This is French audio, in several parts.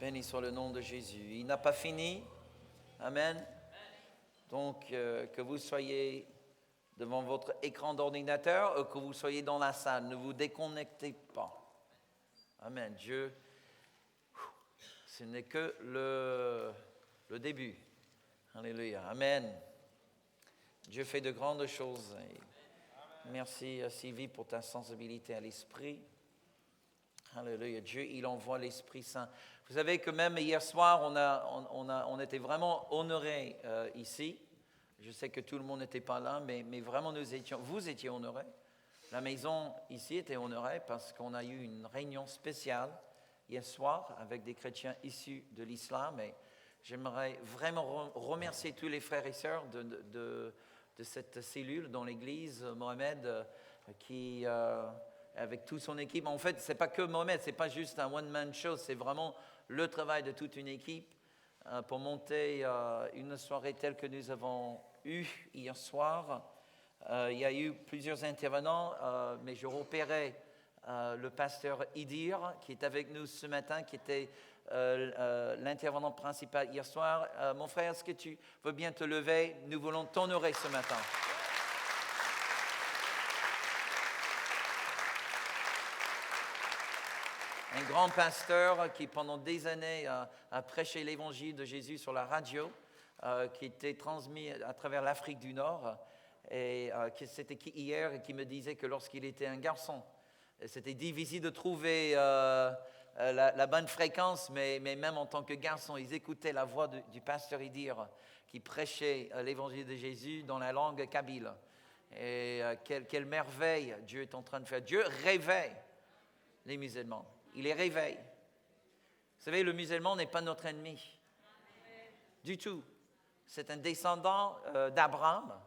Béni soit le nom de Jésus. Il n'a pas fini. Amen. Donc, que vous soyez devant votre écran d'ordinateur ou que vous soyez dans la salle, ne vous déconnectez pas. Amen. Dieu, ce n'est que le début. Alléluia. Amen. Dieu fait de grandes choses. Merci Sylvie pour ta sensibilité à l'esprit. Alléluia. Dieu, il envoie l'Esprit Saint. Vous savez que même hier soir, on était vraiment honorés ici. Je sais que tout le monde n'était pas là, mais vraiment vous étiez honorés. La maison ici était honorée parce qu'on a eu une réunion spéciale hier soir avec des chrétiens issus de l'islam. Et j'aimerais vraiment remercier tous les frères et sœurs de cette cellule dans l'église, Mohamed, qui... avec toute son équipe. En fait, ce n'est pas que Mohamed, ce n'est pas juste un one-man show, c'est vraiment le travail de toute une équipe pour monter une soirée telle que nous avons eue hier soir. Il y a eu plusieurs intervenants, mais je repérais le pasteur Idir qui est avec nous ce matin, qui était l'intervenant principal hier soir. Mon frère, est-ce que tu veux bien te lever? Nous voulons t'honorer ce matin. Un grand pasteur qui, pendant des années, a prêché l'évangile de Jésus sur la radio, qui était transmis à travers l'Afrique du Nord. Et c'était hier et qui me disait que lorsqu'il était un garçon, c'était difficile de trouver la bonne fréquence, mais même en tant que garçon, ils écoutaient la voix du pasteur Idir qui prêchait l'évangile de Jésus dans la langue kabyle. Et quelle merveille Dieu est en train de faire. Dieu réveille les musulmans. Il les réveille. Vous savez, le musulman n'est pas notre ennemi. Du tout. C'est un descendant d'Abraham.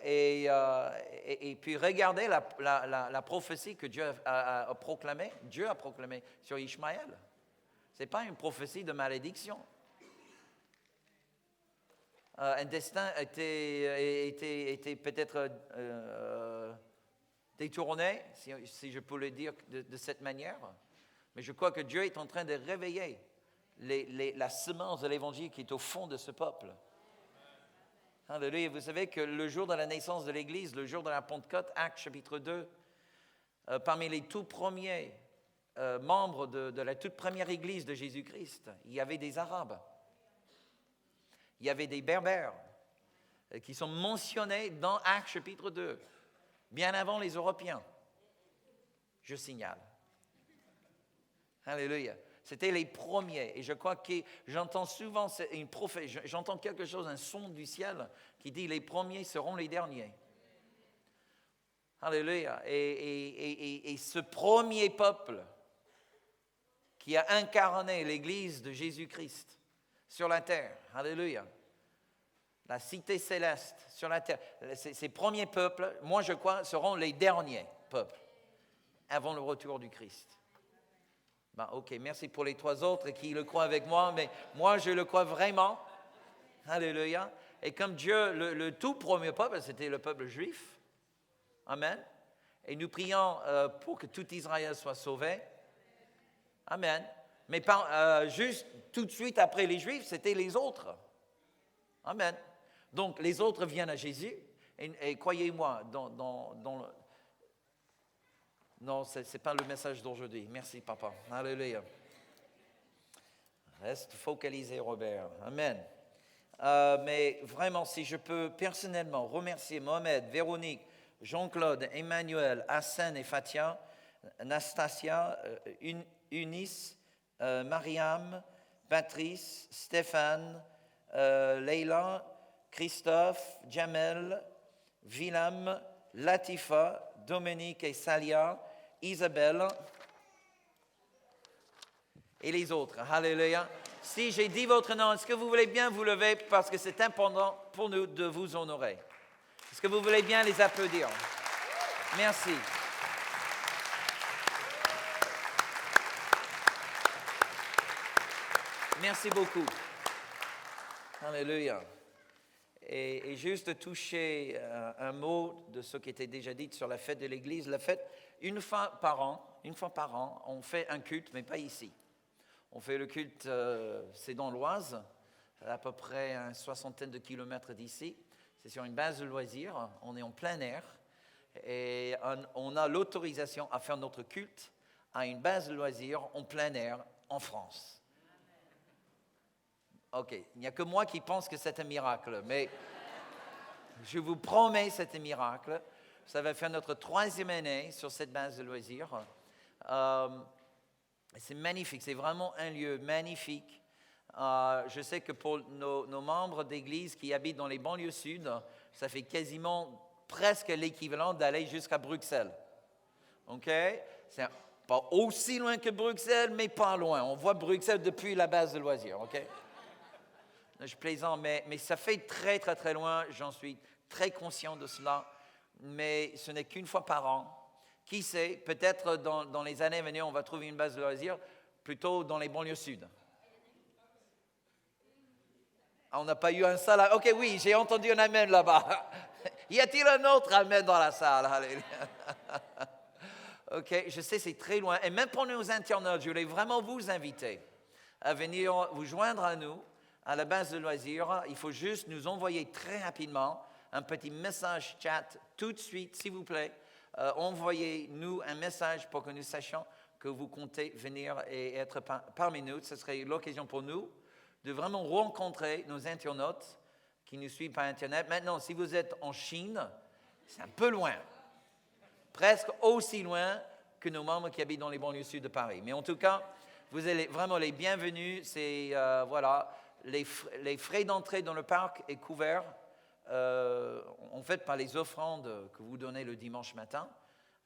Et puis regardez la prophétie que Dieu a proclamée. Dieu a proclamée sur Ishmaël. Ce n'est pas une prophétie de malédiction. Un destin était peut-être... détourné, si je peux le dire de cette manière. Mais je crois que Dieu est en train de réveiller la semence de l'Évangile qui est au fond de ce peuple. Alléluia. Vous savez que le jour de la naissance de l'Église, le jour de la Pentecôte, Actes chapitre 2, parmi les tout premiers membres de la toute première Église de Jésus-Christ, il y avait des Arabes, il y avait des Berbères qui sont mentionnés dans Actes chapitre 2. Bien avant les Européens, je signale. Alléluia. C'était les premiers. Et je crois que j'entends souvent j'entends quelque chose, un son du ciel qui dit les premiers seront les derniers. Alléluia. Et ce premier peuple qui a incarné l'Église de Jésus-Christ sur la terre. Alléluia. La cité céleste sur la terre. Ces premiers peuples, moi je crois, seront les derniers peuples avant le retour du Christ. Ok, merci pour les trois autres qui le croient avec moi, mais moi je le crois vraiment. Alléluia. Et comme Dieu, le tout premier peuple, c'était le peuple juif. Amen. Et nous prions pour que tout Israël soit sauvé. Amen. Mais juste tout de suite après les Juifs, c'était les autres. Amen. Donc, les autres viennent à Jésus, et croyez-moi, non, ce n'est pas le message d'aujourd'hui. Merci, papa. Alléluia. Reste focalisé, Robert. Amen. Mais vraiment, si je peux personnellement remercier Mohamed, Véronique, Jean-Claude, Emmanuel, Hassan et Fatia, Anastasia, Eunice, Mariam, Patrice, Stéphane, Leila, Christophe, Jamel, Willem, Latifa, Dominique et Salia, Isabelle et les autres. Alléluia. Si j'ai dit votre nom, est-ce que vous voulez bien vous lever parce que c'est important pour nous de vous honorer? Est-ce que vous voulez bien les applaudir? Merci. Merci beaucoup. Alléluia. Et juste toucher un mot de ce qui était déjà dit sur la fête de l'Église. La fête, une fois par an, par an, on fait un culte, mais pas ici. On fait le culte, c'est dans l'Oise, à peu près une soixantaine de kilomètres d'ici. C'est sur une base de loisirs, on est en plein air et on a l'autorisation à faire notre culte à une base de loisirs en plein air en France. OK, il n'y a que moi qui pense que c'est un miracle, mais je vous promets c'est un miracle. Ça va faire notre 3e année sur cette base de loisirs. C'est magnifique, c'est vraiment un lieu magnifique. Je sais que pour nos membres d'église qui habitent dans les banlieues sud, ça fait quasiment presque l'équivalent d'aller jusqu'à Bruxelles. OK? C'est pas aussi loin que Bruxelles, mais pas loin. On voit Bruxelles depuis la base de loisirs. OK? Je plaisante, mais ça fait très, très, très loin. J'en suis très conscient de cela. Mais ce n'est qu'une fois par an. Qui sait, peut-être dans les années à venir, on va trouver une base de loisirs plutôt dans les banlieues sud. Ah, on n'a pas eu un seul. OK, oui, j'ai entendu un amen là-bas. Y a-t-il un autre amen dans la salle? Alléluia. OK, je sais, c'est très loin. Et même pour nos internautes, je voulais vraiment vous inviter à venir vous joindre à nous à la base de loisirs. Il faut juste nous envoyer très rapidement un petit message chat tout de suite, s'il vous plaît. Envoyez-nous un message pour que nous sachions que vous comptez venir et être parmi nous. Ce serait l'occasion pour nous de vraiment rencontrer nos internautes qui nous suivent par Internet. Maintenant, si vous êtes en Chine, c'est un peu loin. Presque aussi loin que nos membres qui habitent dans les banlieues sud de Paris. Mais en tout cas, vous êtes vraiment les bienvenus. C'est, les frais d'entrée dans le parc est couvert. En fait, par les offrandes que vous donnez le dimanche matin.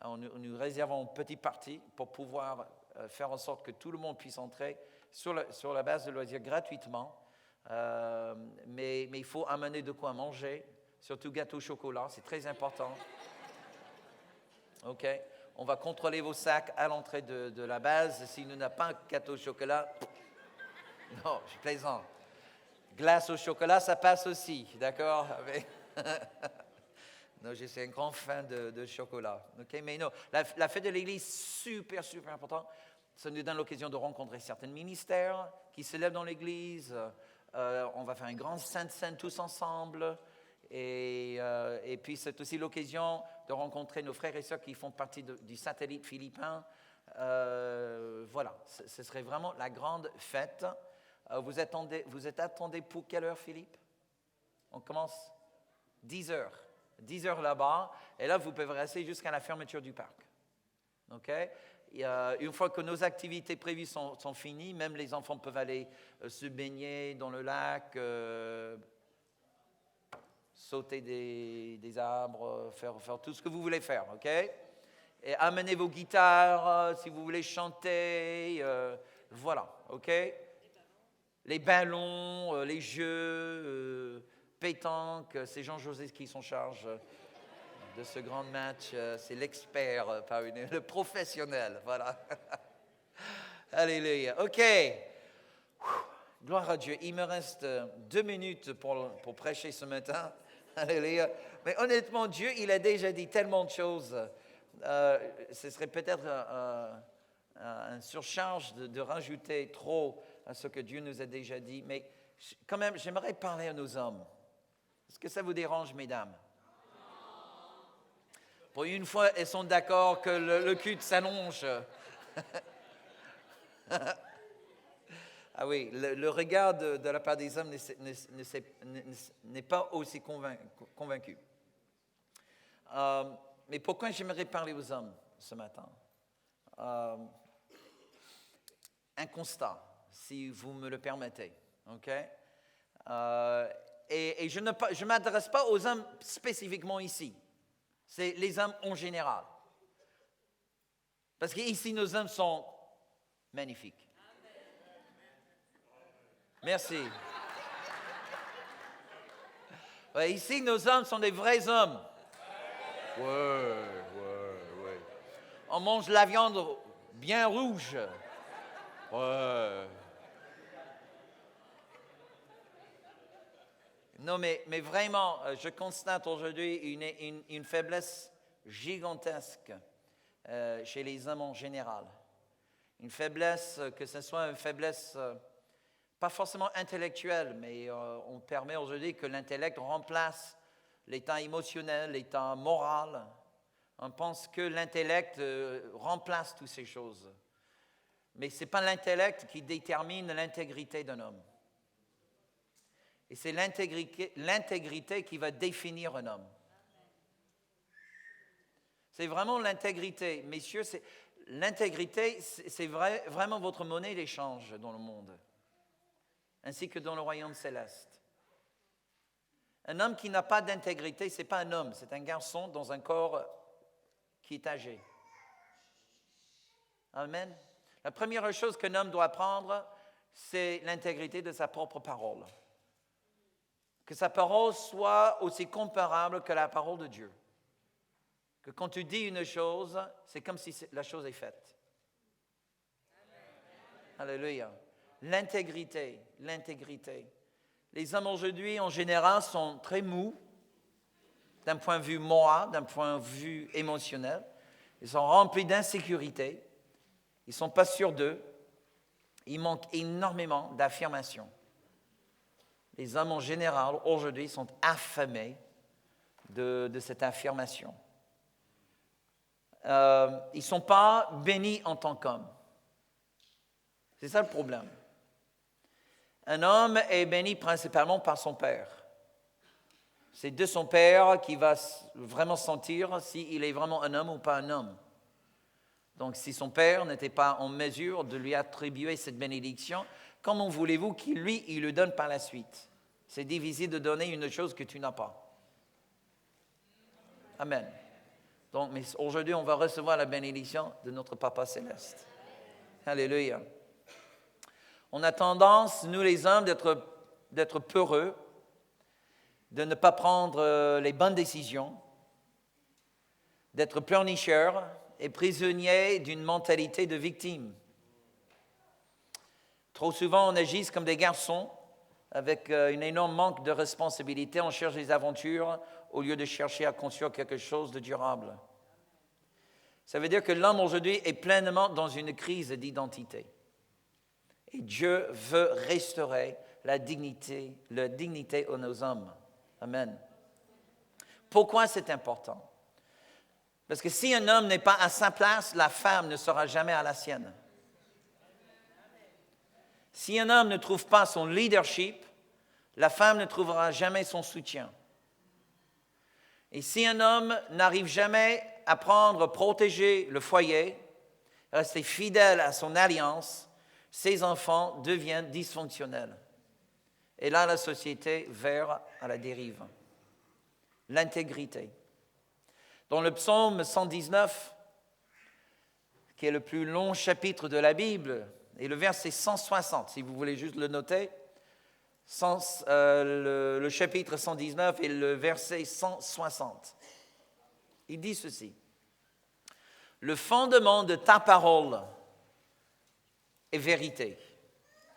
Nous réservons une petite partie pour pouvoir faire en sorte que tout le monde puisse entrer sur la base de loisirs gratuitement. Mais il faut amener de quoi manger, surtout gâteau au chocolat, c'est très important. OK? On va contrôler vos sacs à l'entrée de la base. Si nous n'avons pas un gâteau au chocolat, non, je plaisante. Glace au chocolat, ça passe aussi, d'accord? Non, je suis un grand fan de chocolat. Okay? Mais non, la fête de l'Église, super, super important. Ça nous donne l'occasion de rencontrer certains ministères qui se lèvent dans l'Église. On va faire un grand Sainte-Sainte tous ensemble. Et puis, c'est aussi l'occasion de rencontrer nos frères et sœurs qui font partie du satellite philippin. Voilà, ce serait vraiment la grande fête. Vous attendez pour quelle heure, Philippe? On commence 10 heures. 10 heures là-bas. Et là, vous pouvez rester jusqu'à la fermeture du parc. OK? Une fois que nos activités prévues sont finies, même les enfants peuvent aller se baigner dans le lac, sauter des arbres, faire tout ce que vous voulez faire. OK? Et amenez vos guitares si vous voulez chanter. Voilà. OK? Les ballons, les jeux, pétanque, c'est Jean-José qui s'en charge de ce grand match. C'est l'expert, le professionnel. Voilà. Alléluia. OK. Gloire à Dieu. Il me reste 2 minutes pour prêcher ce matin. Alléluia. Mais honnêtement, Dieu, il a déjà dit tellement de choses. Ce serait peut-être une surcharge de rajouter trop à ce que Dieu nous a déjà dit. Mais quand même, j'aimerais parler à nos hommes. Est-ce que ça vous dérange, mesdames? Pour une fois, elles sont d'accord que le culte s'allonge. Ah oui, le regard de la part des hommes n'est pas aussi convaincu. Mais pourquoi j'aimerais parler aux hommes ce matin? Un constat, si vous me le permettez. OK? Et je ne m'adresse pas aux hommes spécifiquement ici. C'est les hommes en général. Parce qu'ici, nos hommes sont magnifiques. Merci. Ouais, ici, nos hommes sont des vrais hommes. Ouais. On mange la viande bien rouge. Ouais. Non, mais vraiment, je constate aujourd'hui une faiblesse gigantesque chez les hommes en général. Une faiblesse, que ce soit une faiblesse pas forcément intellectuelle, mais on permet aujourd'hui que l'intellect remplace l'état émotionnel, l'état moral. On pense que l'intellect remplace toutes ces choses. Mais ce n'est pas l'intellect qui détermine l'intégrité d'un homme. Et c'est l'intégrité qui va définir un homme. C'est vraiment l'intégrité. Messieurs, l'intégrité, c'est vraiment votre monnaie d'échange dans le monde, ainsi que dans le royaume céleste. Un homme qui n'a pas d'intégrité, ce n'est pas un homme, c'est un garçon dans un corps qui est âgé. Amen. La première chose qu'un homme doit apprendre, c'est l'intégrité de sa propre parole. Que sa parole soit aussi comparable que la parole de Dieu. Que quand tu dis une chose, c'est comme si la chose est faite. Alléluia. L'intégrité. Les hommes aujourd'hui, en général, sont très mous, d'un point de vue moral, d'un point de vue émotionnel. Ils sont remplis d'insécurité. Ils ne sont pas sûrs d'eux. Il manque énormément d'affirmation. Les hommes en général, aujourd'hui, sont affamés de cette affirmation. Ils ne sont pas bénis en tant qu'hommes. C'est ça le problème. Un homme est béni principalement par son père. C'est de son père qu'il va vraiment sentir s'il est vraiment un homme ou pas un homme. Donc, si son père n'était pas en mesure de lui attribuer cette bénédiction, comment voulez-vous qu'il il le donne par la suite? C'est difficile de donner une chose que tu n'as pas. Amen. Donc, mais aujourd'hui, on va recevoir la bénédiction de notre Papa Céleste. Alléluia. On a tendance, nous les hommes, d'être peureux, de ne pas prendre les bonnes décisions, d'être pleurnicheurs et prisonniers d'une mentalité de victime. Trop souvent, on agit comme des garçons avec un énorme manque de responsabilité. On cherche des aventures au lieu de chercher à construire quelque chose de durable. Ça veut dire que l'homme aujourd'hui est pleinement dans une crise d'identité. Et Dieu veut restaurer la dignité de nos hommes. Amen. Pourquoi c'est important? Parce que si un homme n'est pas à sa place, la femme ne sera jamais à la sienne. Si un homme ne trouve pas son leadership, la femme ne trouvera jamais son soutien. Et si un homme n'arrive jamais à protéger le foyer, rester fidèle à son alliance, ses enfants deviennent dysfonctionnels. Et là, la société vers à la dérive. L'intégrité. Dans le psaume 119, qui est le plus long chapitre de la Bible, et le verset 160, si vous voulez juste le noter, le chapitre 119 et le verset 160. Il dit ceci. Le fondement de ta parole est vérité.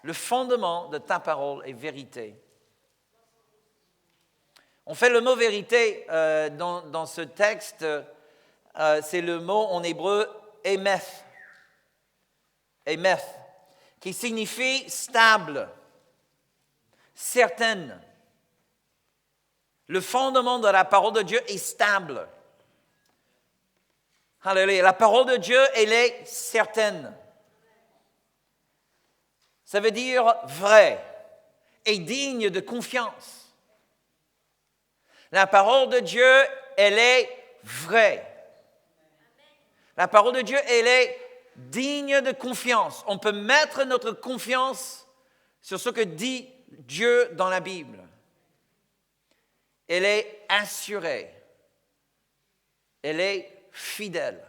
Le fondement de ta parole est vérité. On fait le mot vérité dans ce texte, c'est le mot en hébreu émeth. Émeth, qui signifie stable, certaine. Le fondement de la parole de Dieu est stable. Alléluia. La parole de Dieu, elle est certaine. Ça veut dire vrai et digne de confiance. La parole de Dieu, elle est vraie. La parole de Dieu, elle est digne de confiance. On peut mettre notre confiance sur ce que dit Dieu dans la Bible. Elle est assurée. Elle est fidèle.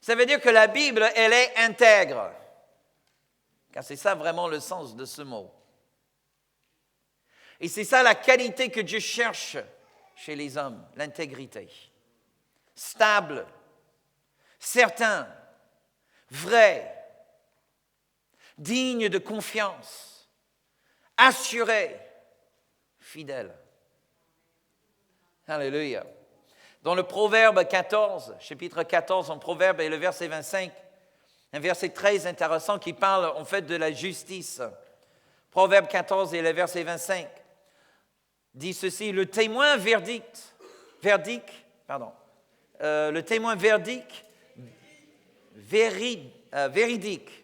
Ça veut dire que la Bible, elle est intègre. Car c'est ça vraiment le sens de ce mot. Et c'est ça la qualité que Dieu cherche chez les hommes, l'intégrité. Stable, certain, vrai, digne de confiance, assuré, fidèle. Alléluia. Dans le Proverbe 14, chapitre 14 en Proverbe et le verset 25, un verset très intéressant qui parle en fait de la justice. Proverbe 14 et le verset 25 dit ceci, le témoin véridique,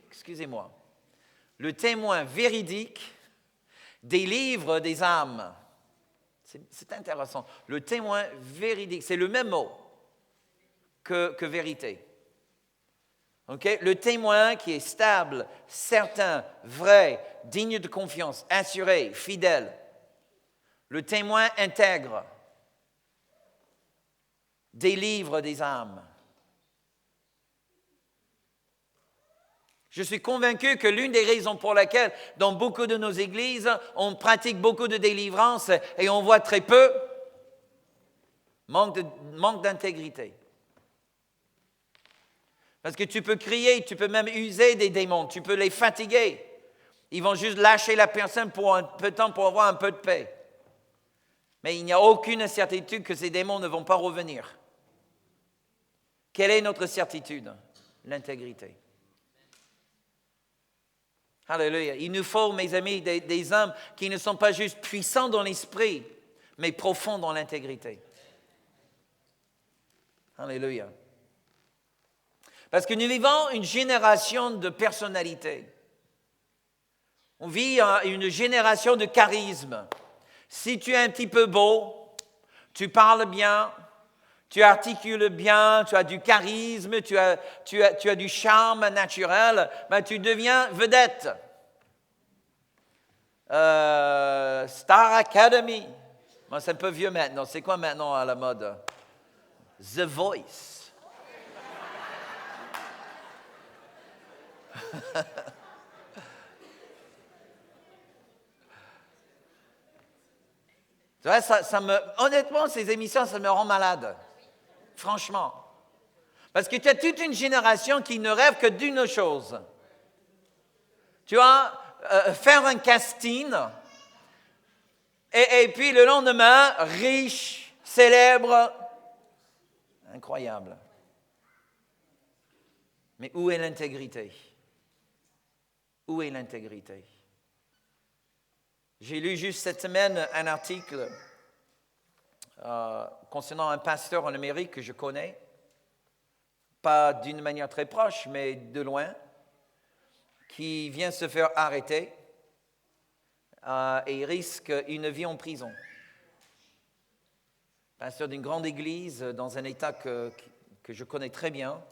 excusez-moi, le témoin véridique délivre des âmes. C'est intéressant. Le témoin véridique, c'est le même mot que vérité. Okay? Le témoin qui est stable, certain, vrai, digne de confiance, assuré, fidèle. Le témoin intègre, délivre des âmes. Je suis convaincu que l'une des raisons pour lesquelles, dans beaucoup de nos églises, on pratique beaucoup de délivrance et on voit très peu, manque d'intégrité. Parce que tu peux crier, tu peux même user des démons, tu peux les fatiguer. Ils vont juste lâcher la personne pour un peu de temps pour avoir un peu de paix. Mais il n'y a aucune certitude que ces démons ne vont pas revenir. Quelle est notre certitude? L'intégrité. Alléluia. Il nous faut, mes amis, des hommes qui ne sont pas juste puissants dans l'esprit, mais profonds dans l'intégrité. Alléluia. Parce que nous vivons une génération de personnalités. On vit une génération de charisme. Si tu es un petit peu beau, tu parles bien, tu articules bien, tu as du charisme, tu as du charme naturel, ben tu deviens vedette. Star Academy. Moi, c'est un peu vieux maintenant. C'est quoi maintenant à la mode? The Voice. Tu vois, honnêtement, ces émissions, ça me rend malade. Franchement. Parce que tu as toute une génération qui ne rêve que d'une chose. Tu vois, faire un casting et puis le lendemain, riche, célèbre. Incroyable. Mais où est l'intégrité? Où est l'intégrité? J'ai lu juste cette semaine un article concernant un pasteur en Amérique que je connais, pas d'une manière très proche, mais de loin, qui vient se faire arrêter et risque une vie en prison. Pasteur d'une grande église dans un État que je connais très bien.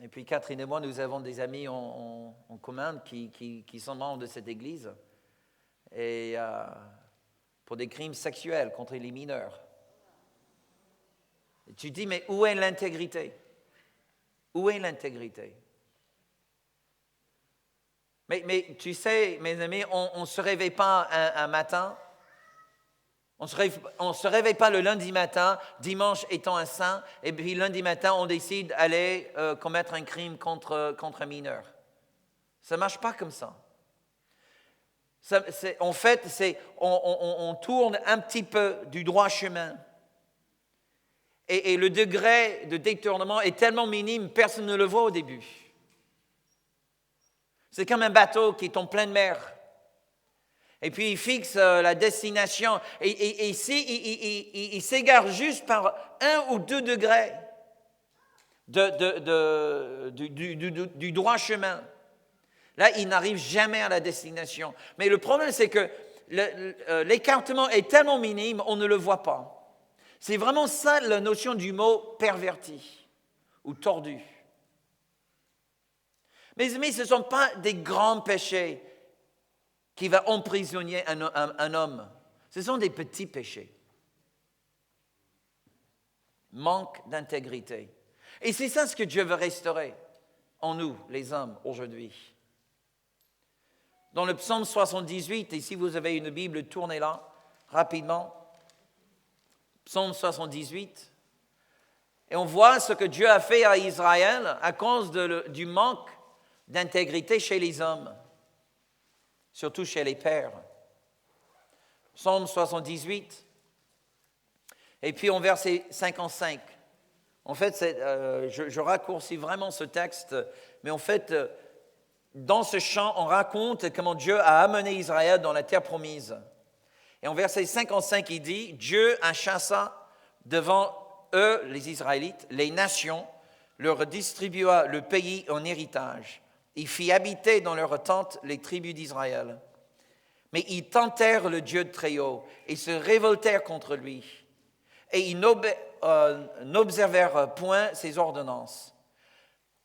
Et puis Catherine et moi, nous avons des amis en commun qui sont membres de cette église et pour des crimes sexuels contre les mineurs. Et tu dis, mais où est l'intégrité? Où est l'intégrité? Mais tu sais, mes amis, on ne se réveille pas un matin. On ne se réveille pas le lundi matin, dimanche étant un saint, et puis lundi matin, on décide d'aller commettre un crime contre un mineur. Ça ne marche pas comme ça. En fait, on tourne un petit peu du droit chemin. Et le degré de détournement est tellement minime, personne ne le voit au début. C'est comme un bateau qui est en pleine mer. Et puis il fixe la destination. Et il s'égare juste par 1 ou 2 degrés du droit chemin. Là, il n'arrive jamais à la destination. Mais le problème, c'est que l'écartement est tellement minime, on ne le voit pas. C'est vraiment ça la notion du mot perverti ou tordu. Mes amis, ce ne sont pas des grands péchés qui vont emprisonner un homme. Ce sont des petits péchés. Manque d'intégrité. Et c'est ça ce que Dieu veut restaurer en nous, les hommes, aujourd'hui. Dans le psaume 78, et si vous avez une Bible, tournez-la rapidement. Psaume 78. Et on voit ce que Dieu a fait à Israël à cause du manque d'intégrité chez les hommes, surtout chez les pères. Psaume 78, Et puis en verset 55, en fait, je raccourcis vraiment ce texte, mais en fait, dans ce chant, on raconte comment Dieu a amené Israël dans la terre promise. Et en verset 55, il dit, Dieu a chassé devant eux, les Israélites, les nations, leur distribua le pays en héritage. Il fit habiter dans leurs tentes les tribus d'Israël. Mais ils tentèrent le Dieu de Très-Haut et se révoltèrent contre lui. Et ils n'observèrent point ses ordonnances.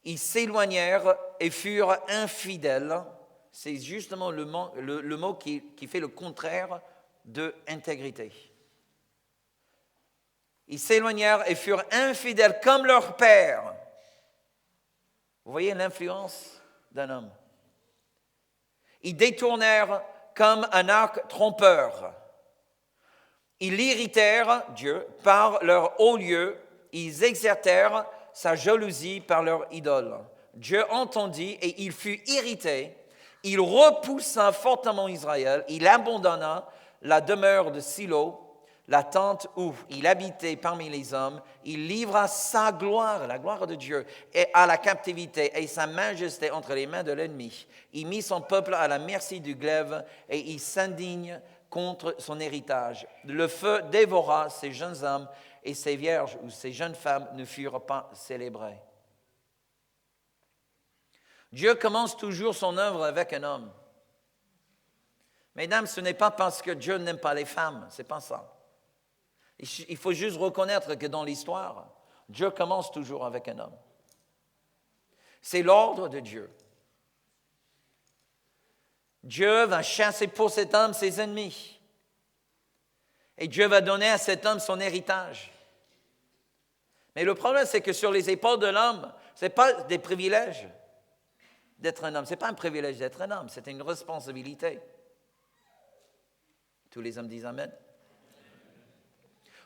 Ils s'éloignèrent et furent infidèles. C'est justement le mot qui fait le contraire de intégrité. Ils s'éloignèrent et furent infidèles comme leur père. Vous voyez l'influence d'un homme. Ils détournèrent comme un arc trompeur. Ils l'irritèrent, Dieu, par leur haut lieu. Ils exercèrent sa jalousie par leur idole. Dieu entendit et il fut irrité. Il repoussa fortement Israël. Il abandonna la demeure de Silo, la tente où il habitait parmi les hommes. Il livra sa gloire, la gloire de Dieu, et à la captivité et sa majesté entre les mains de l'ennemi. Il mit son peuple à la merci du glaive et il s'indigne contre son héritage. Le feu dévora ces jeunes hommes et ces vierges ou ces jeunes femmes ne furent pas célébrées. Dieu commence toujours son œuvre avec un homme. Mesdames, ce n'est pas parce que Dieu n'aime pas les femmes, ce n'est pas ça. Il faut juste reconnaître que dans l'histoire, Dieu commence toujours avec un homme. C'est l'ordre de Dieu. Dieu va chasser pour cet homme ses ennemis. Et Dieu va donner à cet homme son héritage. Mais le problème, c'est que sur les épaules de l'homme, ce n'est pas des privilèges d'être un homme. Ce n'est pas un privilège d'être un homme, c'est une responsabilité. Tous les hommes disent Amen.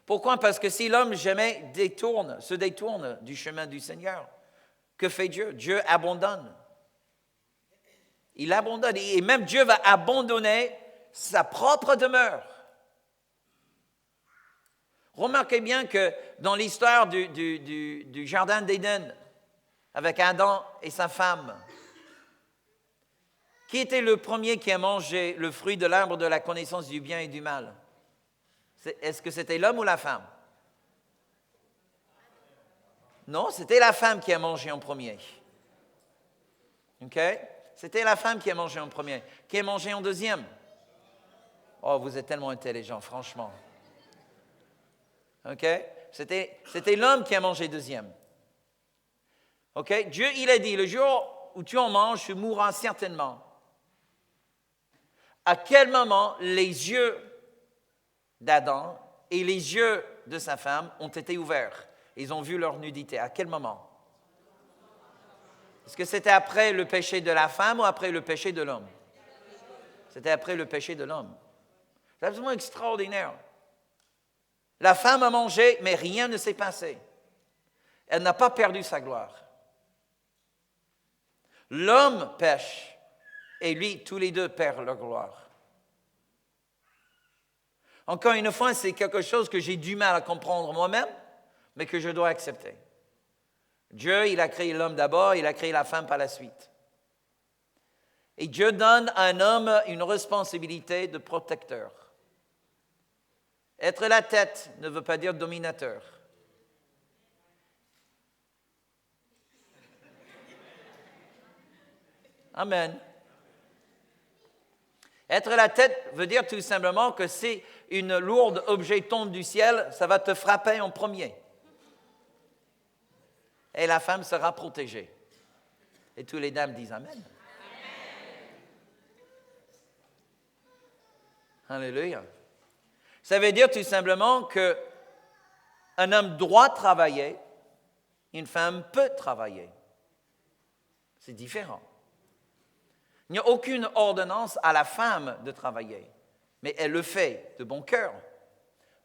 Pourquoi? Parce que si l'homme jamais se détourne du chemin du Seigneur, que fait Dieu? Dieu abandonne. Il abandonne. Et même Dieu va abandonner sa propre demeure. Remarquez bien que dans l'histoire du jardin d'Éden, avec Adam et sa femme, qui était le premier qui a mangé le fruit de l'arbre de la connaissance du bien et du mal? Est-ce que c'était l'homme ou la femme? Non, c'était la femme qui a mangé en premier. OK? C'était la femme qui a mangé en premier. Qui a mangé en deuxième? Oh, vous êtes tellement intelligent, franchement. OK? C'était l'homme qui a mangé deuxième. OK? Dieu, il a dit, le jour où tu en manges, tu mourras certainement. À quel moment les yeux d'Adam et les yeux de sa femme ont été ouverts? Ils ont vu leur nudité. À quel moment? Est-ce que c'était après le péché de la femme ou après le péché de l'homme? C'était après le péché de l'homme. C'est absolument extraordinaire. La femme a mangé, mais rien ne s'est passé. Elle n'a pas perdu sa gloire. L'homme pêche, et lui, tous les deux perdent leur gloire. Encore une fois, c'est quelque chose que j'ai du mal à comprendre moi-même, mais que je dois accepter. Dieu, il a créé l'homme d'abord, il a créé la femme par la suite. Et Dieu donne à un homme une responsabilité de protecteur. Être la tête ne veut pas dire dominateur. Amen. Être la tête veut dire tout simplement que si une lourde objet tombe du ciel, ça va te frapper en premier. Et la femme sera protégée. Et tous les dames disent Amen. Alléluia. Ça veut dire tout simplement qu'un homme doit travailler, une femme peut travailler. C'est différent. Il n'y a aucune ordonnance à la femme de travailler, mais elle le fait de bon cœur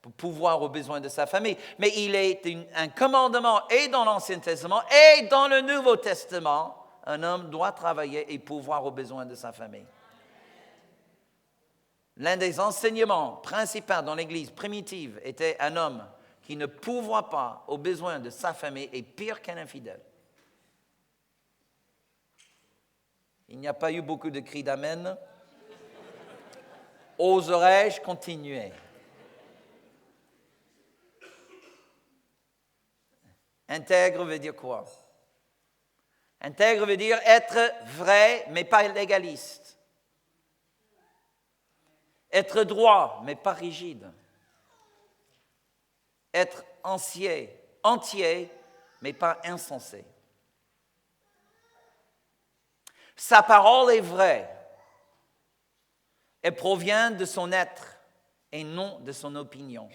pour pouvoir aux besoins de sa famille. Mais il est un commandement et dans l'Ancien Testament et dans le Nouveau Testament, un homme doit travailler et pouvoir aux besoins de sa famille. L'un des enseignements principaux dans l'Église primitive était un homme qui ne pourvoit pas aux besoins de sa famille est pire qu'un infidèle. Il n'y a pas eu beaucoup de cris d'amen. Oserais-je continuer? Intègre veut dire quoi? Intègre veut dire être vrai, mais pas légaliste. Être droit, mais pas rigide. Être entier, mais pas insensé. Sa parole est vraie. Elle provient de son être et non de son opinion.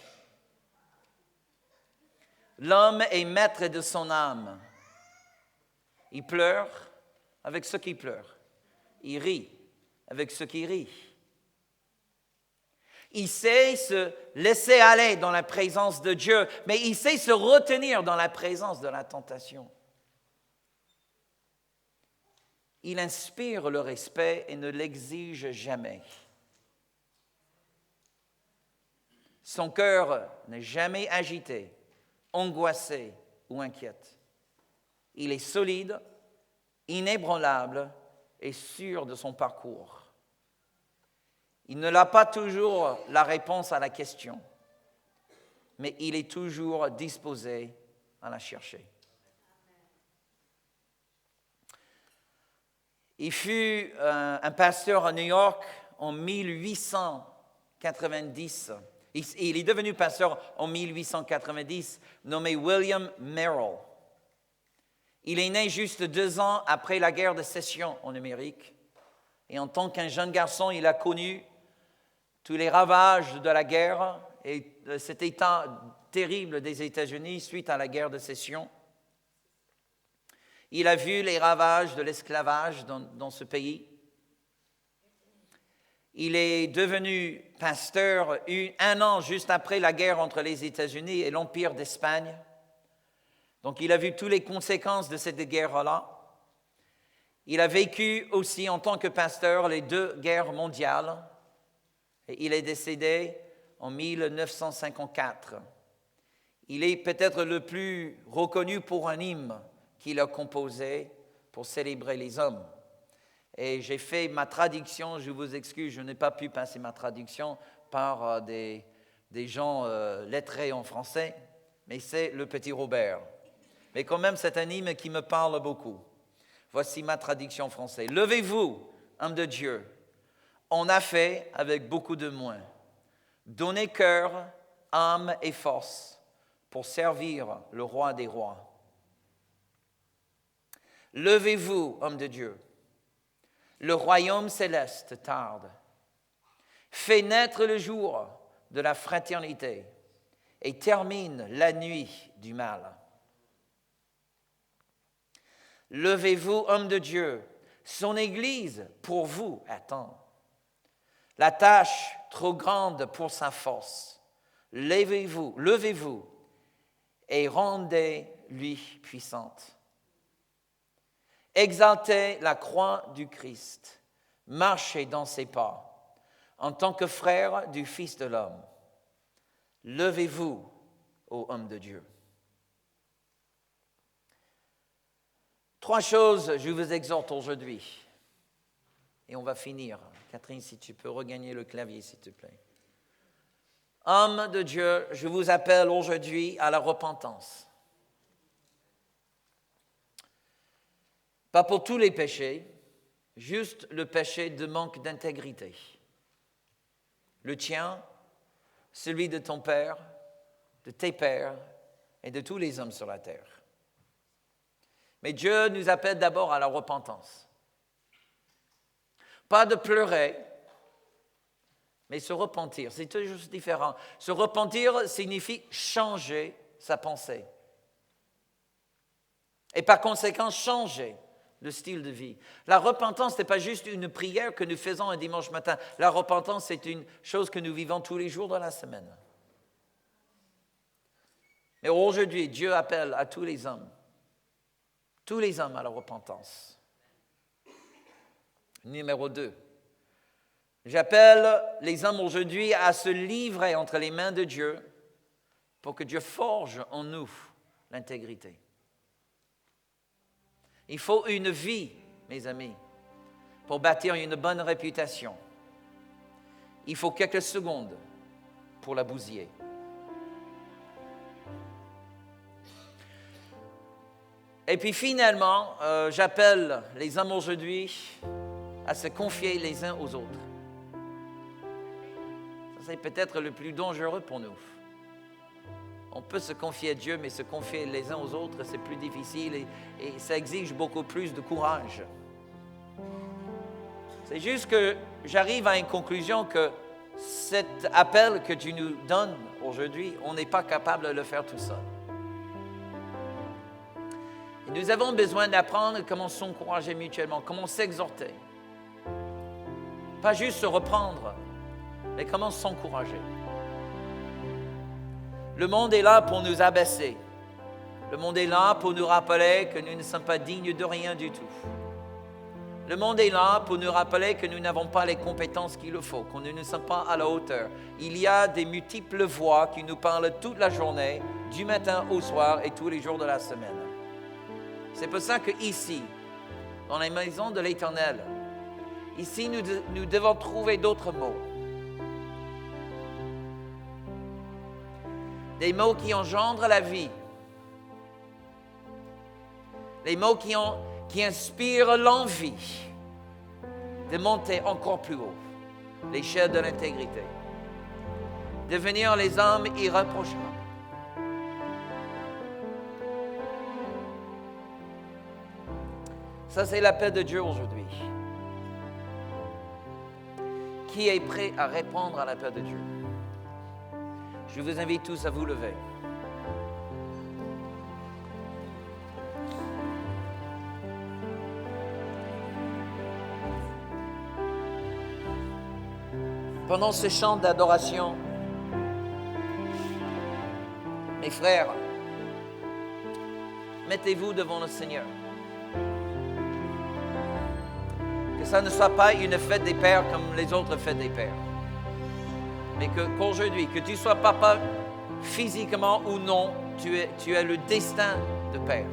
L'homme est maître de son âme. Il pleure avec ceux qui pleurent. Il rit avec ceux qui rient. Il sait se laisser aller dans la présence de Dieu, mais il sait se retenir dans la présence de la tentation. Il inspire le respect et ne l'exige jamais. Son cœur n'est jamais agité, angoissé ou inquiète. Il est solide, inébranlable et sûr de son parcours. Il ne l'a pas toujours la réponse à la question, mais il est toujours disposé à la chercher. Il fut un pasteur à New York en 1890. Il est devenu pasteur en 1890, nommé William Merrill. Il est né juste 2 ans après la guerre de sécession en Amérique. Et en tant qu'un jeune garçon, il a connu tous les ravages de la guerre et de cet état terrible des États-Unis suite à la guerre de sécession. Il a vu les ravages de l'esclavage dans ce pays. Il est devenu pasteur 1 an juste après la guerre entre les États-Unis et l'Empire d'Espagne. Donc, il a vu toutes les conséquences de cette guerre-là. Il a vécu aussi en tant que pasteur les 2 guerres mondiales. Et il est décédé en 1954. Il est peut-être le plus reconnu pour un hymne qu'il a composé pour célébrer les hommes. Et j'ai fait ma traduction, je vous excuse, je n'ai pas pu passer ma traduction par des gens lettrés en français, mais c'est le petit Robert. Mais quand même, c'est un hymne qui me parle beaucoup. Voici ma traduction française. Levez-vous, hommes de Dieu. On a fait avec beaucoup de moins. Donnez cœur, âme et force pour servir le roi des rois. Levez-vous, hommes de Dieu. Le royaume céleste tarde. Fait naître le jour de la fraternité et termine la nuit du mal. Levez-vous, hommes de Dieu. Son Église pour vous attend. La tâche trop grande pour sa force. Levez-vous et rendez-lui puissante. Exaltez la croix du Christ, marchez dans ses pas, en tant que frère du Fils de l'homme. Levez-vous, ô homme de Dieu. 3 choses, je vous exhorte aujourd'hui. Et on va finir. Catherine, si tu peux regagner le clavier, s'il te plaît. Homme de Dieu, je vous appelle aujourd'hui à la repentance. Pas pour tous les péchés, juste le péché de manque d'intégrité. Le tien, celui de ton père, de tes pères et de tous les hommes sur la terre. Mais Dieu nous appelle d'abord à la repentance. Pas de pleurer, mais se repentir. C'est toujours différent. Se repentir signifie changer sa pensée. Et par conséquent, changer le style de vie. La repentance, ce n'est pas juste une prière que nous faisons un dimanche matin. La repentance, c'est une chose que nous vivons tous les jours de la semaine. Mais aujourd'hui, Dieu appelle à tous les hommes à la repentance. Numéro 2. J'appelle les hommes aujourd'hui à se livrer entre les mains de Dieu pour que Dieu forge en nous l'intégrité. Il faut une vie, mes amis, pour bâtir une bonne réputation. Il faut quelques secondes pour la bousiller. Et puis finalement, j'appelle les hommes aujourd'hui à se confier les uns aux autres. Ça, c'est peut-être le plus dangereux pour nous. On peut se confier à Dieu, mais se confier les uns aux autres, c'est plus difficile et ça exige beaucoup plus de courage. C'est juste que j'arrive à une conclusion que cet appel que Dieu nous donne aujourd'hui, on n'est pas capable de le faire tout seul. Et nous avons besoin d'apprendre comment s'encourager mutuellement, comment s'exhorter. Pas juste se reprendre, mais comment s'encourager. Le monde est là pour nous abaisser. Le monde est là pour nous rappeler que nous ne sommes pas dignes de rien du tout. Le monde est là pour nous rappeler que nous n'avons pas les compétences qu'il le faut, que nous ne sommes pas à la hauteur. Il y a des multiples voix qui nous parlent toute la journée, du matin au soir et tous les jours de la semaine. C'est pour ça qu'ici, dans la maison de l'Éternel, ici nous devons trouver d'autres mots. Des mots qui engendrent la vie. Des mots qui inspirent l'envie de monter encore plus haut, l'échelle de l'intégrité. Devenir les hommes irréprochables. Ça, c'est l'appel de Dieu aujourd'hui. Qui est prêt à répondre à l'appel de Dieu? Je vous invite tous à vous lever. Pendant ce chant d'adoration, mes frères, mettez-vous devant le Seigneur. Que ça ne soit pas une fête des pères comme les autres fêtes des pères. Mais qu'aujourd'hui, que tu sois papa physiquement ou non, tu as le destin de père.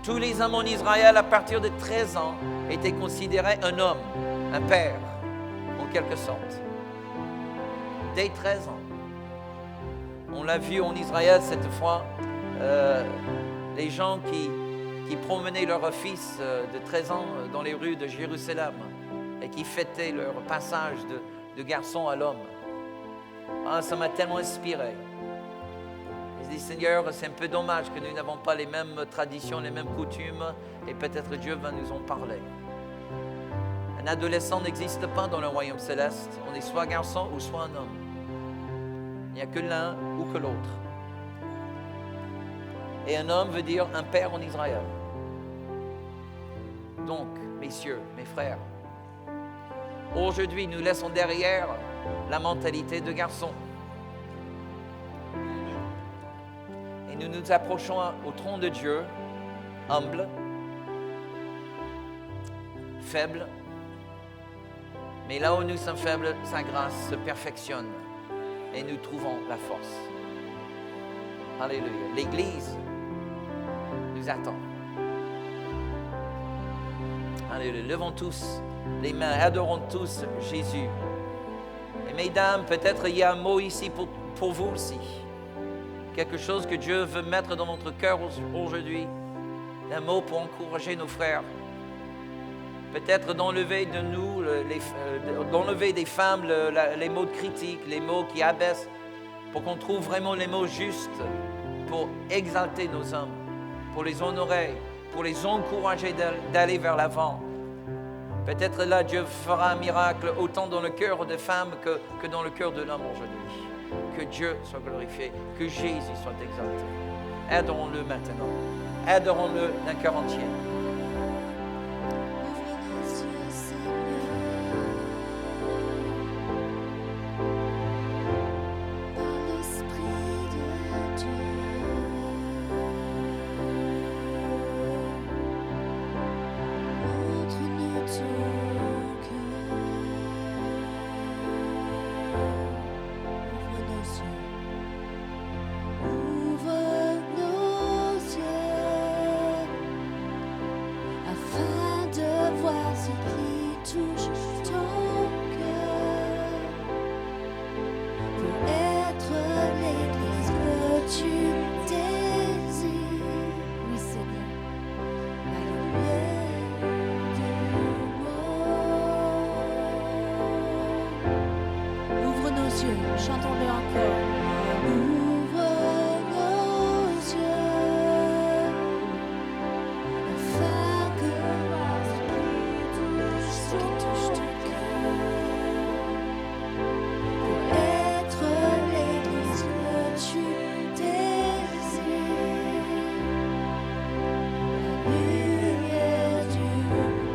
Tous les hommes en Israël, à partir de 13 ans, étaient considérés un homme, un père, en quelque sorte. Dès 13 ans. On l'a vu en Israël cette fois, les gens qui promenaient leur fils de 13 ans dans les rues de Jérusalem et qui fêtaient leur passage de garçon à l'homme. Ah, ça m'a tellement inspiré. Je dis, Seigneur, c'est un peu dommage que nous n'avons pas les mêmes traditions, les mêmes coutumes, et peut-être Dieu va nous en parler. Un adolescent n'existe pas dans le royaume céleste. On est soit garçon ou soit un homme. Il n'y a que l'un ou que l'autre. Et un homme veut dire un père en Israël. Donc, messieurs, mes frères, aujourd'hui, nous laissons derrière la mentalité de garçon. Et nous nous approchons au trône de Dieu, humble, faible. Mais là où nous sommes faibles, sa grâce se perfectionne et nous trouvons la force. Alléluia. L'Église nous attend. Alléluia. Levons tous les mains, adorons tous Jésus. Et mesdames, peut-être il y a un mot ici pour vous aussi. Quelque chose que Dieu veut mettre dans notre cœur aujourd'hui. Un mot pour encourager nos frères. Peut-être d'enlever de nous, d'enlever des femmes les mots de critique, les mots qui abaissent, pour qu'on trouve vraiment les mots justes pour exalter nos hommes, pour les honorer, pour les encourager d'aller vers l'avant. Peut-être là, Dieu fera un miracle autant dans le cœur des femmes que dans le cœur de l'homme aujourd'hui. Que Dieu soit glorifié, que Jésus soit exalté. Adorons-le maintenant. Adorons-le d'un cœur entier. Chantons-le encore. Ouvre nos yeux, afin que ce qui touche ton cœur, pour être l'église que tu désires, la lumière du monde.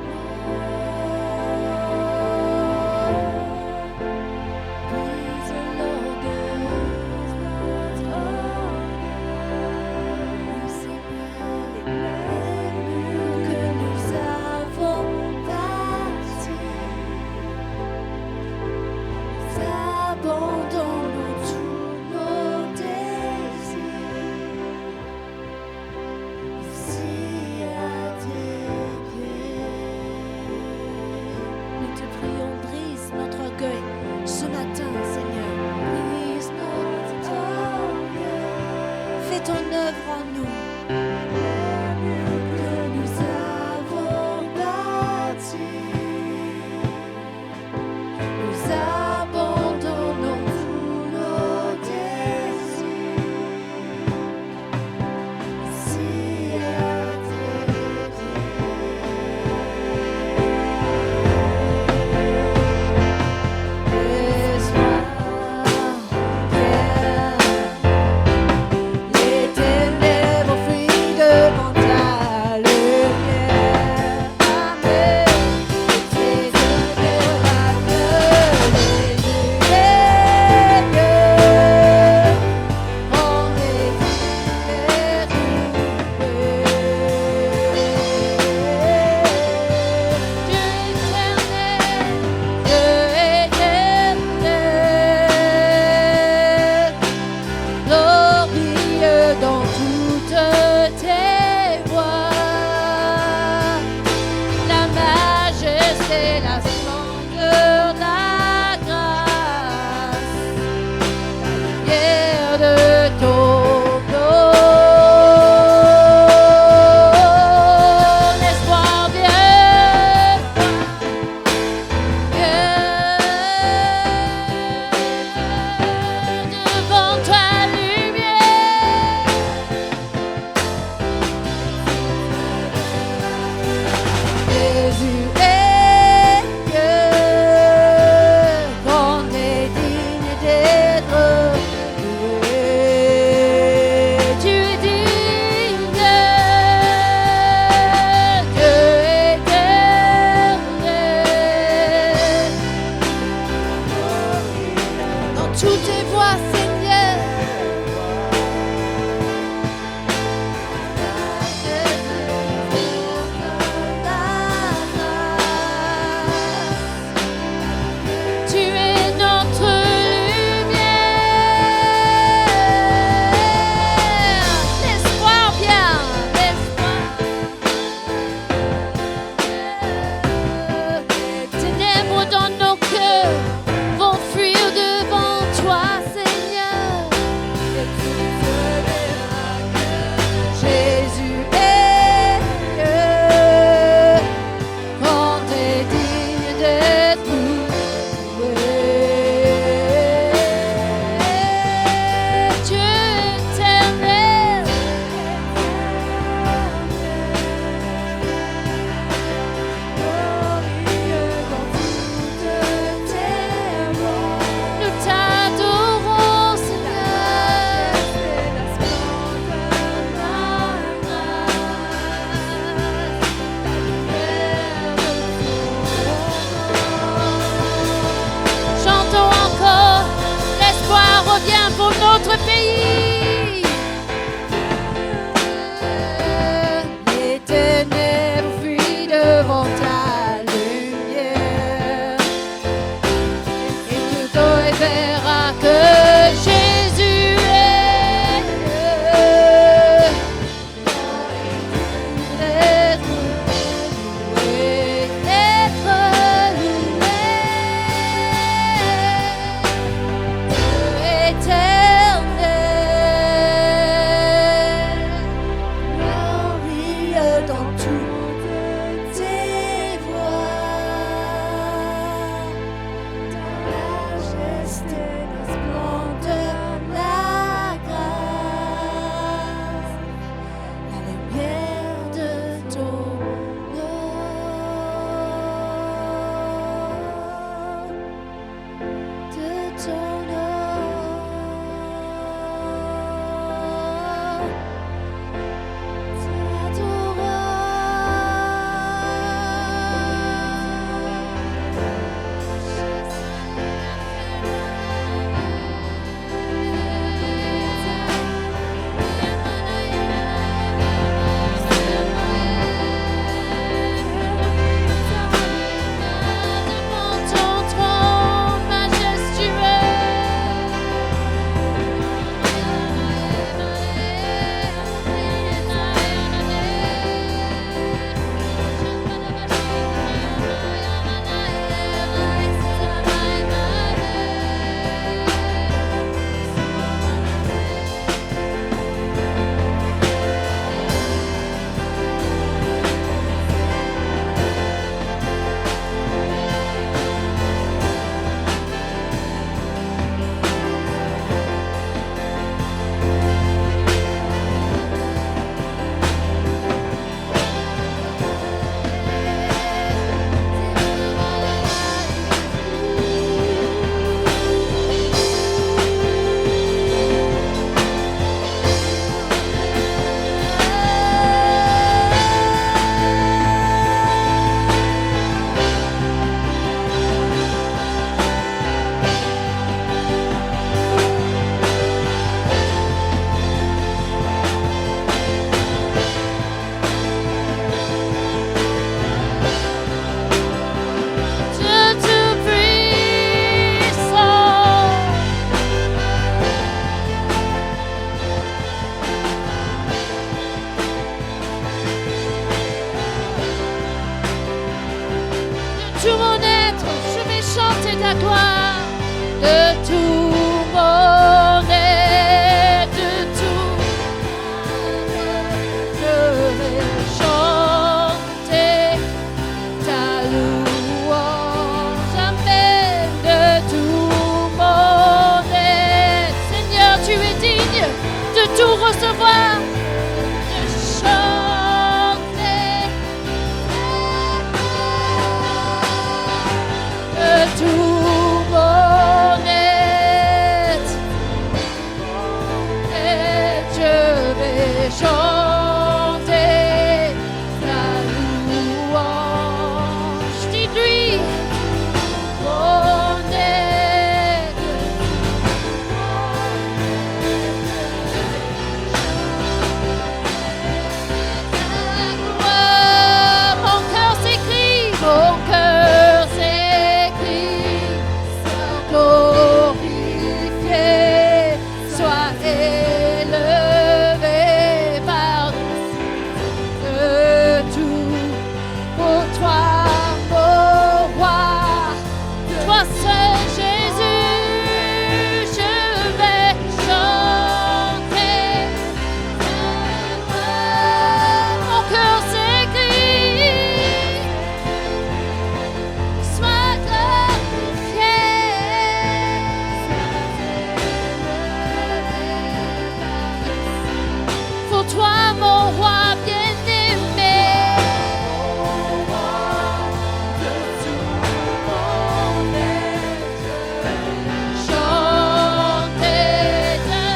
Brise l'orgueil. chanter ta gloire de tout mon être, de tout. Je vais chanter ta louange, amen, de tout mon être. Seigneur, tu es digne de tout recevoir, de chanter de tout mon être. Et je vais chanter ta louange. Dis-lui, mon être. Mon cœur s'écrie, mon cœur s'écrie, sois glorifié, sois élevé par-dessus tout. Pour toi, mon roi, toi seul Jésus, je vais chanter. Mon cœur s'écrie, sois glorifié. Pour toi, mon roi bien-aimé, chanter ta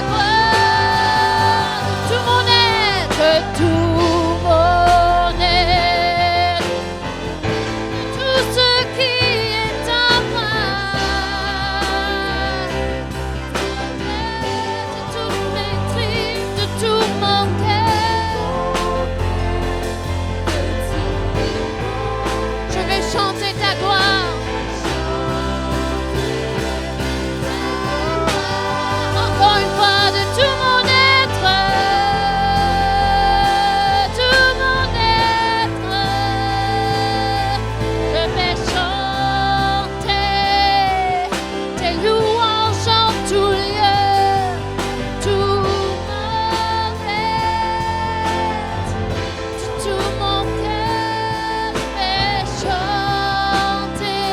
gloire, tout mon être, tout mon être, tout ce qui est en moi, de toutes mes tripes, de tout mon cœur. Je vais chanter ta gloire. Encore une fois, de tout mon être, tout mon être, je vais chanter tes louanges en tout lieu, tout mon être, tout mon cœur, je vais chanter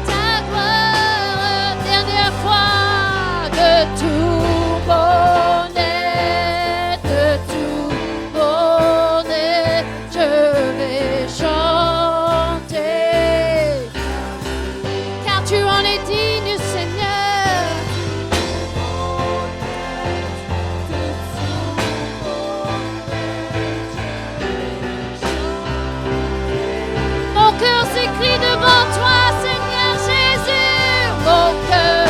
ta gloire. Dernière fois, de tout mon être, de tout mon être, je vais chanter, car tu en es digne, Seigneur. Mon cœur s'écrie devant toi, Seigneur Jésus, mon cœur.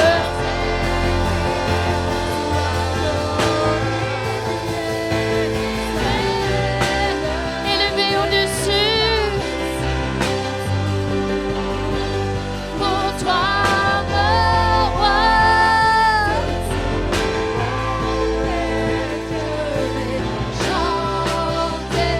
Élevé au-dessus, pour toi, mon roi. Je vais chanter ta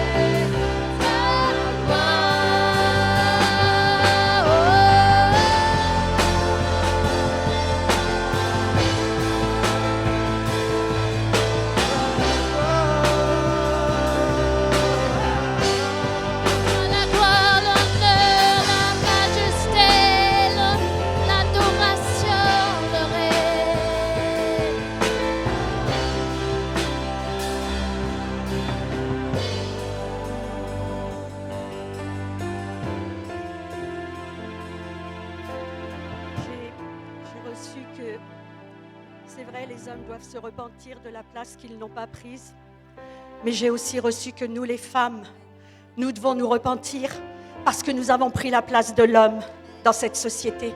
la gloire, l'honneur, la majesté, l'adoration, le règne. J'ai reçu que c'est vrai, les hommes doivent se repentir de la place qu'ils n'ont pas prise. Mais j'ai aussi reçu que nous, les femmes, nous devons nous repentir parce que nous avons pris la place de l'homme dans cette société.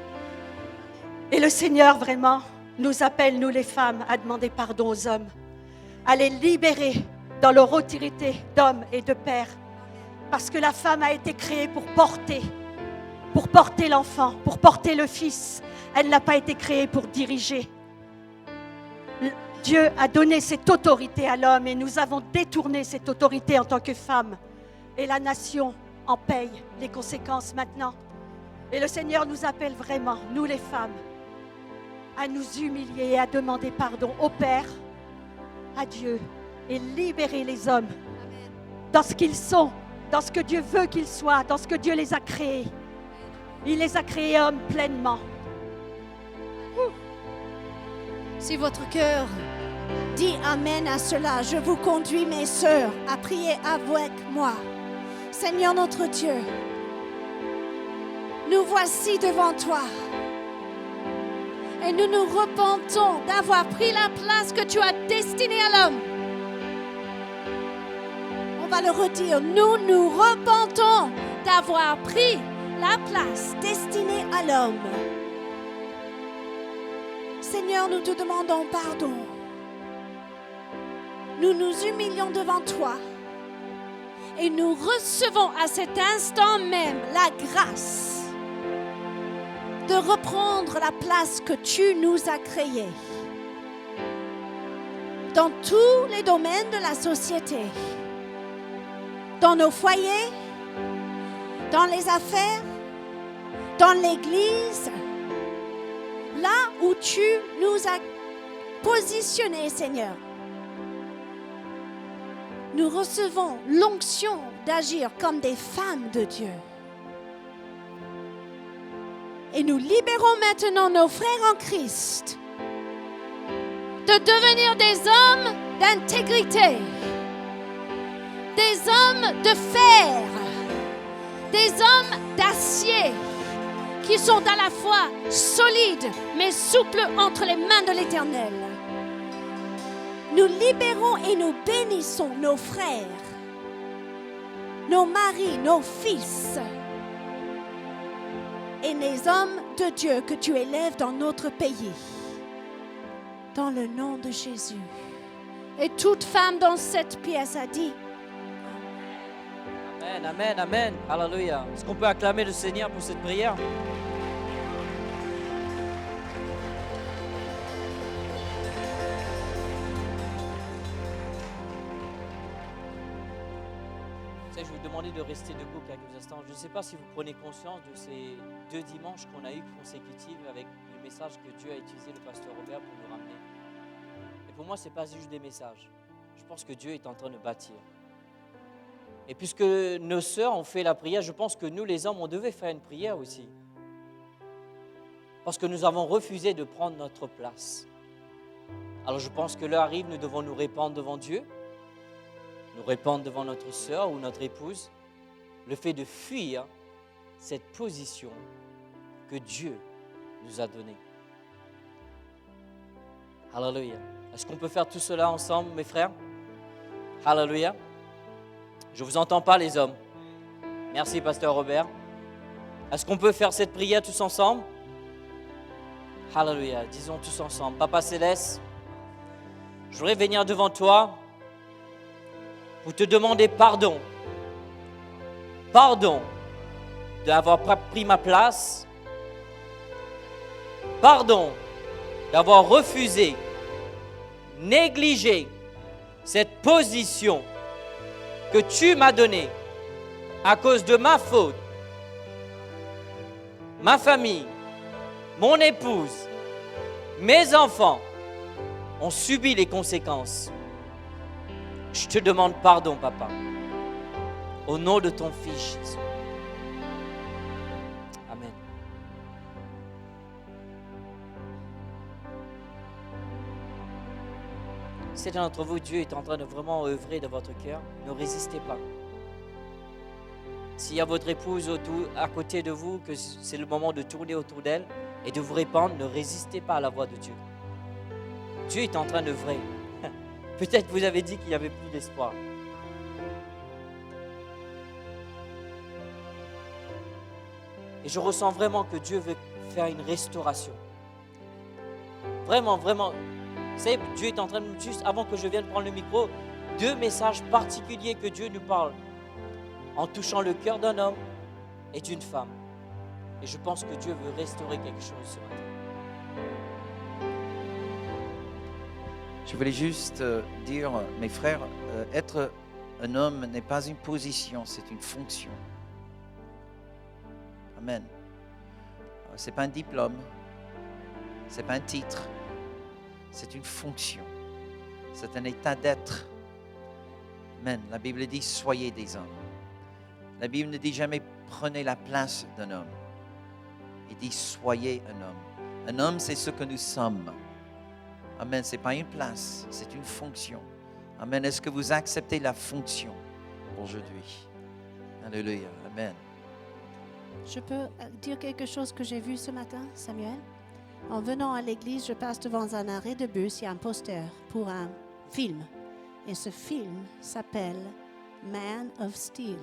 Et le Seigneur, vraiment, nous appelle, nous les femmes, à demander pardon aux hommes, à les libérer dans leur autorité d'homme et de père. Parce que la femme a été créée pour porter l'enfant, pour porter le fils. Elle n'a pas été créée pour diriger. Dieu a donné cette autorité à l'homme et nous avons détourné cette autorité en tant que femmes. Et la nation en paye les conséquences maintenant. Et le Seigneur nous appelle vraiment, nous les femmes, à nous humilier et à demander pardon au Père, à Dieu, et libérer les hommes dans ce qu'ils sont, dans ce que Dieu veut qu'ils soient, dans ce que Dieu les a créés. Il les a créés hommes pleinement. Si votre cœur dit Amen à cela, je vous conduis, mes sœurs, à prier avec moi. Seigneur notre Dieu, nous voici devant toi. Et nous nous repentons d'avoir pris la place que tu as destinée à l'homme. On va le redire, nous nous repentons d'avoir pris la place destinée à l'homme. Seigneur, nous te demandons pardon. Nous nous humilions devant toi et nous recevons à cet instant même la grâce de reprendre la place que tu nous as créée dans tous les domaines de la société, dans nos foyers, dans les affaires, dans l'église, là où tu nous as positionnés, Seigneur. Nous recevons l'onction d'agir comme des femmes de Dieu. Et nous libérons maintenant nos frères en Christ de devenir des hommes d'intégrité, des hommes de fer, des hommes d'acier qui sont à la fois solides mais souples entre les mains de l'Éternel. Nous libérons et nous bénissons nos frères, nos maris, nos fils et les hommes de Dieu que tu élèves dans notre pays. Dans le nom de Jésus. Et toute femme dans cette pièce a dit Amen, amen, amen. Alléluia. Est-ce qu'on peut acclamer le Seigneur pour cette prière? Je vais vous demander de rester debout quelques instants. Je ne sais pas si vous prenez conscience de ces 2 dimanches qu'on a eu consécutifs avec le message que Dieu a utilisé le pasteur Robert pour nous ramener. Et pour moi, ce n'est pas juste des messages. Je pense que Dieu est en train de bâtir. Et puisque nos sœurs ont fait la prière, je pense que nous, les hommes, on devait faire une prière aussi. Parce que nous avons refusé de prendre notre place. Alors je pense que l'heure arrive, nous devons nous répandre devant Dieu, nous répandre devant notre sœur ou notre épouse, le fait de fuir cette position que Dieu nous a donnée. Alléluia. Est-ce qu'on peut faire tout cela ensemble, mes frères? Alléluia. Je ne vous entends pas, les hommes. Merci, pasteur Robert. Est-ce qu'on peut faire cette prière tous ensemble? Alléluia. Disons tous ensemble. Papa Céleste, je voudrais venir devant toi pour te demander pardon. Pardon d'avoir pris ma place. Pardon d'avoir refusé, négligé cette position que tu m'as donnée à cause de ma faute. Ma famille, mon épouse, mes enfants ont subi les conséquences. Je te demande pardon, papa, au nom de ton Fils Jésus. Amen. Si d'entre vous, Dieu est en train de vraiment œuvrer dans votre cœur, ne résistez pas. S'il y a votre épouse à côté de vous, que c'est le moment de tourner autour d'elle et de vous répandre, ne résistez pas à la voix de Dieu. Dieu est en train d'œuvrer. Peut-être vous avez dit qu'il n'y avait plus d'espoir. Et je ressens vraiment que Dieu veut faire une restauration. Vraiment, vraiment. Vous savez, Dieu est en train de nous, juste avant que je vienne prendre le micro, 2 messages particuliers que Dieu nous parle en touchant le cœur d'un homme et d'une femme. Et je pense que Dieu veut restaurer quelque chose ce matin. Je voulais juste dire, mes frères, être un homme n'est pas une position, c'est une fonction. Amen. Ce n'est pas un diplôme, ce n'est pas un titre, c'est une fonction, c'est un état d'être. Amen. La Bible dit soyez des hommes. La Bible ne dit jamais prenez la place d'un homme. Il dit soyez un homme. Un homme, c'est ce que nous sommes. Amen. Ce n'est pas une place, c'est une fonction. Amen. Est-ce que vous acceptez la fonction aujourd'hui? Alléluia. Amen. Je peux dire quelque chose que j'ai vu ce matin, Samuel? En venant à l'église, je passe devant un arrêt de bus, il y a un poster pour un film. Et ce film s'appelle Man of Steel,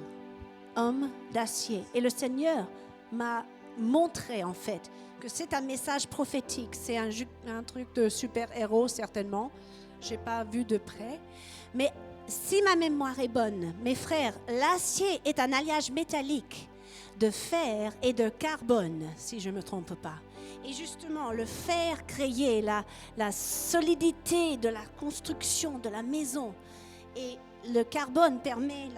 Homme d'acier. Et le Seigneur m'a montré en fait que c'est un message prophétique. C'est un truc de super-héros certainement. Je n'ai pas vu de près. Mais si ma mémoire est bonne, mes frères, l'acier est un alliage métallique de fer et de carbone, si je ne me trompe pas. Et justement, le fer créait la solidité de la construction de la maison. Et le carbone permet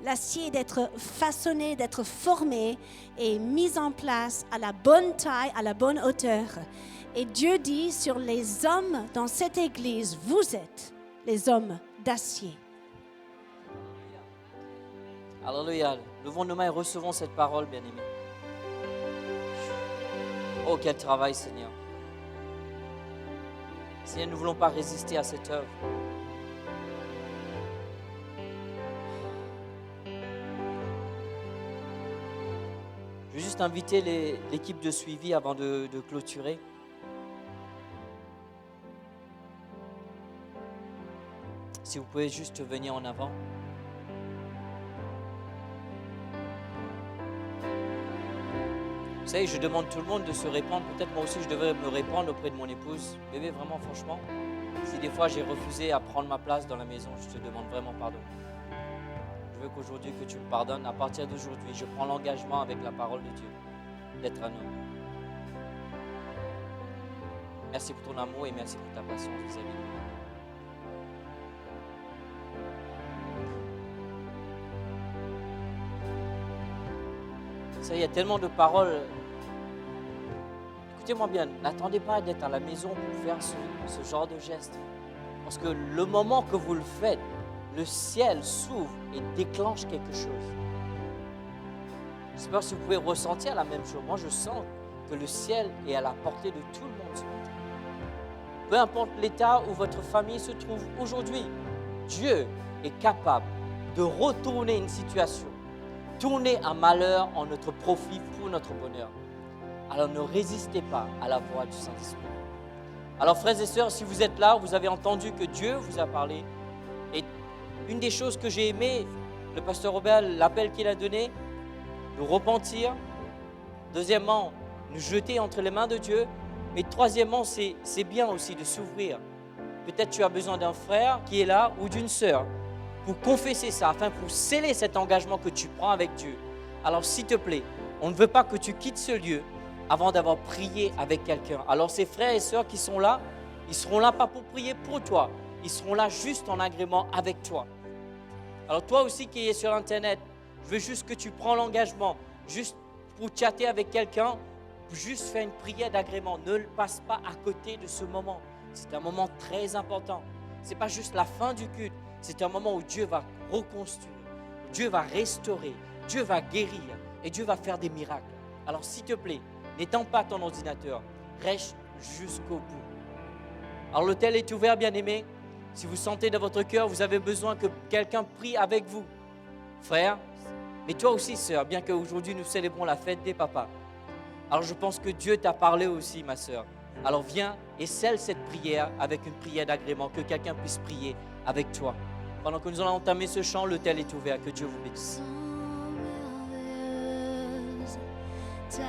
l'acier d'être façonné, d'être formé et mis en place à la bonne taille, à la bonne hauteur. Et Dieu dit sur les hommes dans cette église, vous êtes les hommes d'acier. Alléluia. Levons nos mains et recevons cette parole, bien-aimés. Oh, quel travail, Seigneur. Seigneur, nous ne voulons pas résister à cette œuvre. Je vais juste inviter l'équipe de suivi avant de clôturer. Si vous pouvez juste venir en avant. Vous savez, je demande tout le monde de se répandre. Peut-être moi aussi, je devrais me répandre auprès de mon épouse. Bébé, vraiment, franchement, si des fois j'ai refusé à prendre ma place dans la maison, je te demande vraiment pardon. Je veux qu'aujourd'hui, que tu me pardonnes. À partir d'aujourd'hui, je prends l'engagement avec la parole de Dieu d'être un homme. Merci pour ton amour et merci pour ta patience vis-à-vis de moi. Ça, il y a tellement de paroles. Écoutez-moi bien, n'attendez pas d'être à la maison pour faire ce genre de geste. Parce que le moment que vous le faites, le ciel s'ouvre et déclenche quelque chose. Je ne sais pas si vous pouvez ressentir la même chose. Moi, je sens que le ciel est à la portée de tout le monde ce matin. Peu importe l'état où votre famille se trouve aujourd'hui, Dieu est capable de retourner une situation, tourner un malheur en notre profit pour notre bonheur. Alors ne résistez pas à la voix du Saint-Esprit. Alors frères et sœurs, si vous êtes là, vous avez entendu que Dieu vous a parlé. Et une des choses que j'ai aimé, le pasteur Robert, l'appel qu'il a donné, nous repentir. Deuxièmement, nous jeter entre les mains de Dieu. Mais troisièmement, c'est bien aussi de s'ouvrir. Peut-être tu as besoin d'un frère qui est là ou d'une sœur pour confesser ça, afin pour sceller cet engagement que tu prends avec Dieu. Alors s'il te plaît, on ne veut pas que tu quittes ce lieu avant d'avoir prié avec quelqu'un. Alors ces frères et sœurs qui sont là, ils seront là pas pour prier pour toi, ils seront là juste en agrément avec toi. Alors toi aussi qui es sur Internet, je veux juste que tu prends l'engagement, juste pour chatter avec quelqu'un, juste faire une prière d'agrément. Ne passe pas à côté de ce moment. C'est un moment très important. Ce n'est pas juste la fin du culte, c'est un moment où Dieu va reconstruire, où Dieu va restaurer, Dieu va guérir et Dieu va faire des miracles. Alors s'il te plaît, n'étends pas ton ordinateur, reste jusqu'au bout. Alors l'autel est ouvert, bien-aimés. Si vous sentez dans votre cœur, vous avez besoin que quelqu'un prie avec vous. Frère, mais toi aussi, sœur, bien qu'aujourd'hui nous célébrons la fête des papas. Alors je pense que Dieu t'a parlé aussi, ma sœur. Alors viens et scelle cette prière avec une prière d'agrément, que quelqu'un puisse prier avec toi. Pendant que nous allons entamer ce chant, l'autel est ouvert. Que Dieu vous bénisse. So